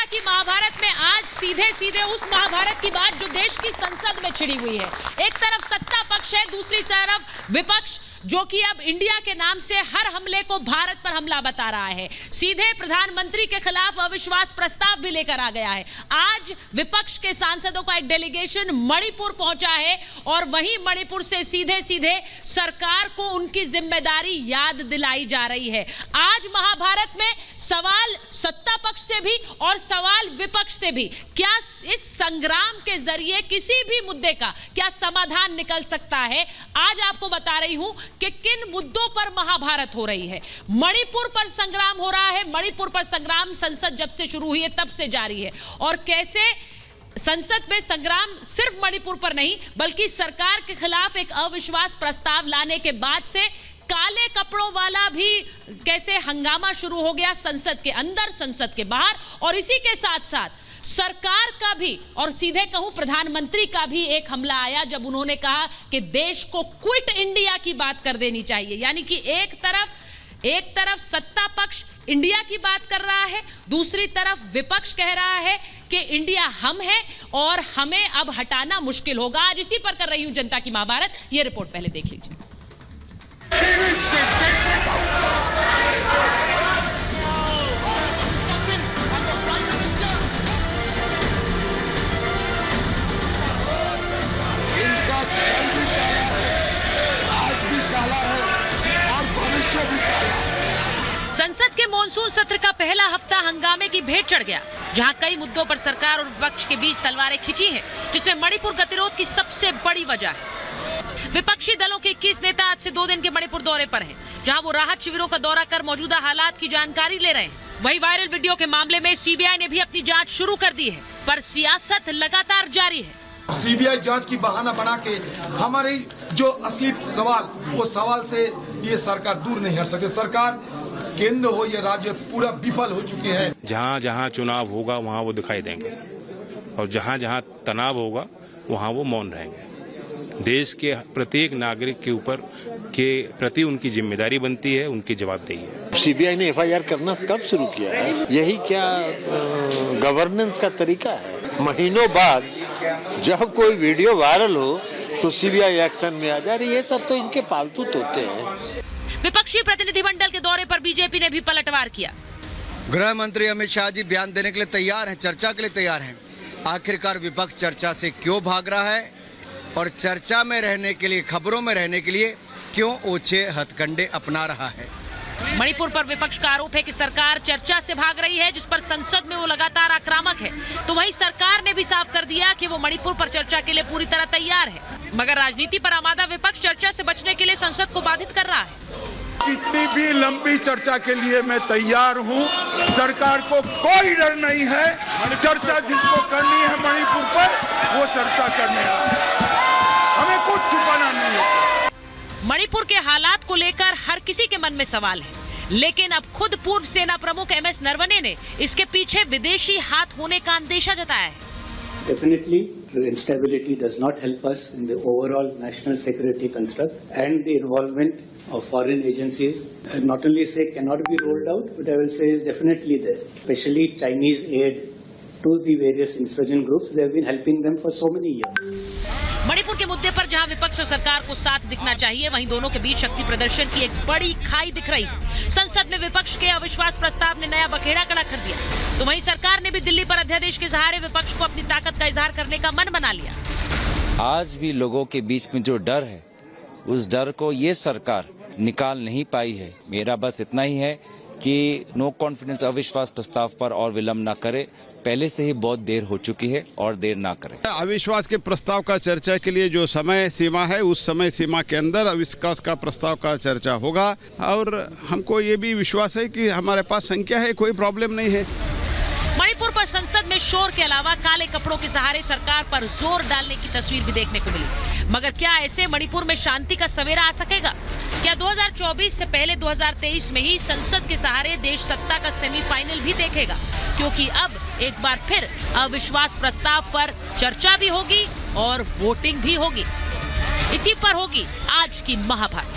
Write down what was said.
की महाभारत में आज सीधे सीधे उस महाभारत की बात जो देश की संसद में छिड़ी हुई है। एक तरफ सत्ता पक्ष है, दूसरी तरफ विपक्ष जो कि अब इंडिया के नाम से हर हमले को भारत पर हमला बता रहा है। सीधे प्रधानमंत्री के खिलाफ अविश्वास प्रस्ताव भी लेकर आ गया है। आज विपक्ष के सांसदों का एक डेलीगेशन मणिपुर पहुंचा है और वहीं मणिपुर से सीधे सीधे सरकार को उनकी जिम्मेदारी याद दिलाई जा रही है। आज महाभारत में सवाल सत्ता पक्ष से भी और सवाल विपक्ष से भी, क्या इस संग्राम के जरिए किसी भी मुद्दे का क्या समाधान निकल सकता है। आज आपको बता रही हूं कि किन मुद्दों पर महाभारत हो रही है। मणिपुर पर संग्राम हो रहा है। मणिपुर पर संग्राम संसद जब से शुरू हुई है तब से जारी है और कैसे संसद में संग्राम सिर्फ मणिपुर पर नहीं बल्कि सरकार के खिलाफ एक अविश्वास प्रस्ताव लाने के बाद से काले कपड़ों वाला भी कैसे हंगामा शुरू हो गया संसद के अंदर, संसद के बाहर, और इसी के साथ साथ सरकार का भी और सीधे कहूं प्रधानमंत्री का भी एक हमला आया जब उन्होंने कहा कि देश को क्विट इंडिया की बात कर देनी चाहिए। यानी कि एक तरफ सत्ता पक्ष इंडिया की बात कर रहा है, दूसरी तरफ विपक्ष कह रहा है कि इंडिया हम है और हमें अब हटाना मुश्किल होगा। आज इसी पर कर रही हूं जनता की महाभारत। यह रिपोर्ट पहले देख लीजिए। इनका कल भी काला है, आज भी काला है और भविष्य भी काला है। संसद के मॉनसून सत्र का पहला हफ्ता हंगामे की भेंट चढ़ गया, जहां कई मुद्दों पर सरकार और विपक्ष के बीच तलवारें खिंची हैं, जिसमें मणिपुर गतिरोध की सबसे बड़ी वजह है। विपक्षी दलों के 21 नेता आज से 2 दिन के मणिपुर दौरे पर हैं, जहां वो राहत शिविरों का दौरा कर मौजूदा हालात की जानकारी ले रहे हैं। वही वायरल वीडियो के मामले में सीबीआई ने भी अपनी जांच शुरू कर दी है, पर सियासत लगातार जारी है। सीबीआई जांच की बहाना बना के हमारे जो असली सवाल, वो सवाल से ये सरकार दूर नहीं हट सकती। सरकार केंद्र हो या राज्य पूरा विफल हो चुके हैं। जहाँ जहाँ चुनाव होगा वहाँ वो दिखाई देंगे और जहाँ जहाँ तनाव होगा वहाँ वो मौन रहेंगे। देश के प्रत्येक नागरिक के ऊपर के प्रति उनकी जिम्मेदारी बनती है, उनकी जवाबदेही है। सीबीआई ने एफआईआर करना कब शुरू किया है? यही क्या गवर्नेंस का तरीका है? महीनों बाद जब कोई वीडियो वायरल हो तो सीबीआई एक्शन में आ जाए। ये सब तो इनके पालतू तोते हैं। विपक्षी प्रतिनिधिमंडल के दौरे पर बीजेपी ने भी पलटवार किया। गृह मंत्री अमित शाह जी बयान देने के लिए तैयार हैं, चर्चा के लिए तैयार हैं। आखिरकार विपक्ष चर्चा से क्यों भाग रहा है और चर्चा में रहने के लिए, खबरों में रहने के लिए क्यों ओछे हथकंडे अपना रहा है। मणिपुर पर विपक्ष का आरोप है कि सरकार चर्चा से भाग रही है, जिस पर संसद में वो लगातार आक्रामक है। तो वहीं सरकार ने भी साफ कर दिया कि वो मणिपुर पर चर्चा के लिए पूरी तरह तैयार है, मगर राजनीति पर आमादा विपक्ष चर्चा से बचने के लिए संसद को बाधित कर रहा है। कितनी भी लंबी चर्चा के लिए मैं तैयार हूं। सरकार को कोई डर नहीं है। चर्चा जिसको करनी है मणिपुर पर, वो चर्चा करने है। हमें कुछ छुपाना नहीं है। मणिपुर के हालात को लेकर हर किसी के मन में सवाल है, लेकिन अब खुद पूर्व सेना प्रमुख MS नरवणे ने इसके पीछे विदेशी हाथ होने का अंदेशा जताया है। Definitely, the instability does not help us in the overall national security construct, and the involvement of foreign agencies, not only say cannot be rolled out, but I will say is definitely there. Especially Chinese aid to the various insurgent groups, they have been helping them for so many years. Manipur के मुद्दे पर जहां विपक्ष और सरकार को साथ दिखना चाहिए, वहीं दोनों के बीच शक्ति प्रदर्शन की एक बड़ी खाई दिख रही है। संसद में विपक्ष के अविश्वास प्रस्ताव ने नया बखेड़ा खड़ा कर दिया, तो वहीं सरकार ने भी दिल्ली पर अध्यादेश के सहारे विपक्ष को अपनी ताकत का इजहार करने का मन बना लिया। आज भी लोगों के बीच में जो डर है, उस डर को ये सरकार निकाल नहीं पाई है। मेरा बस इतना ही है कि नो कॉन्फिडेंस अविश्वास प्रस्ताव पर और विलंब न करे। पहले से ही बहुत देर हो चुकी है और देर ना करें। अविश्वास के प्रस्ताव का चर्चा के लिए जो समय सीमा है, उस समय सीमा के अंदर अविश्वास का प्रस्ताव का चर्चा होगा और हमको ये भी विश्वास है कि हमारे पास संख्या है, कोई प्रॉब्लम नहीं है। मणिपुर पर संसद में शोर के अलावा काले कपड़ों के सहारे सरकार पर जोर डालने की तस्वीर भी देखने को मिली, मगर क्या ऐसे मणिपुर में शांति का सवेरा आ सकेगा? क्या 2024 से पहले 2023 में ही संसद के सहारे देश सत्ता का सेमीफाइनल भी देखेगा? क्योंकि अब एक बार फिर अविश्वास प्रस्ताव पर चर्चा भी होगी और वोटिंग भी होगी। इसी पर होगी आज की महाभारत।